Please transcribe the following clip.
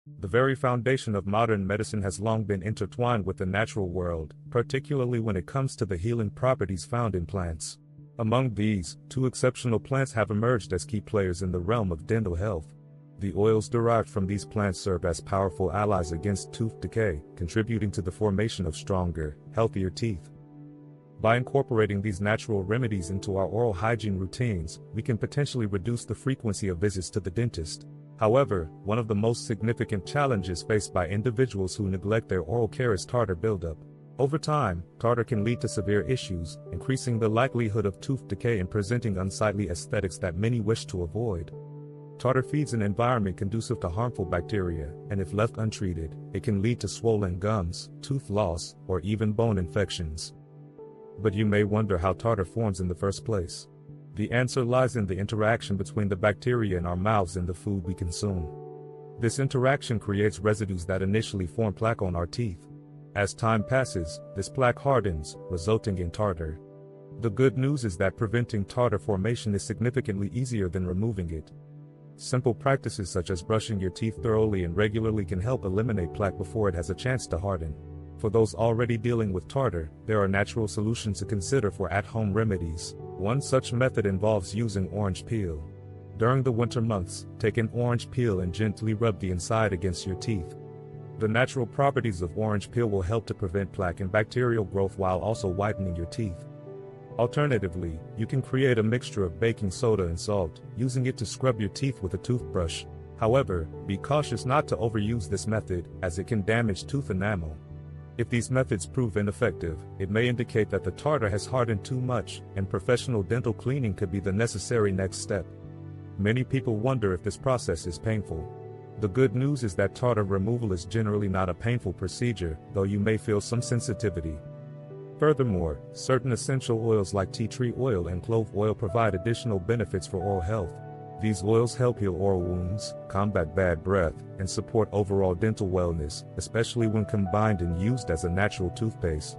The very foundation of modern medicine has long been intertwined with the natural world, particularly when it comes to the healing properties found in plants. Among these, two exceptional plants have emerged as key players in the realm of dental health. The oils derived from these plants serve as powerful allies against tooth decay, contributing to the formation of stronger, healthier teeth. By incorporating these natural remedies into our oral hygiene routines, we can potentially reduce the frequency of visits to the dentist. However, one of the most significant challenges faced by individuals who neglect their oral care is tartar buildup. Over time, tartar can lead to severe issues, increasing the likelihood of tooth decay and presenting unsightly aesthetics that many wish to avoid. Tartar feeds an environment conducive to harmful bacteria, and if left untreated, it can lead to swollen gums, tooth loss, or even bone infections. But you may wonder how tartar forms in the first place. The answer lies in the interaction between the bacteria in our mouths and the food we consume. This interaction creates residues that initially form plaque on our teeth. As time passes, this plaque hardens, resulting in tartar. The good news is that preventing tartar formation is significantly easier than removing it. Simple practices such as brushing your teeth thoroughly and regularly can help eliminate plaque before it has a chance to harden. For those already dealing with tartar, there are natural solutions to consider for at-home remedies. One such method involves using orange peel. During the winter months, take an orange peel and gently rub the inside against your teeth. The natural properties of orange peel will help to prevent plaque and bacterial growth while also whitening your teeth. Alternatively, you can create a mixture of baking soda and salt, using it to scrub your teeth with a toothbrush. However, be cautious not to overuse this method, as it can damage tooth enamel. If these methods prove ineffective, it may indicate that the tartar has hardened too much, and professional dental cleaning could be the necessary next step. Many people wonder if this process is painful. The good news is that tartar removal is generally not a painful procedure, though you may feel some sensitivity. Furthermore, certain essential oils like tea tree oil and clove oil provide additional benefits for oral health. These oils help heal oral wounds, combat bad breath, and support overall dental wellness, especially when combined and used as a natural toothpaste.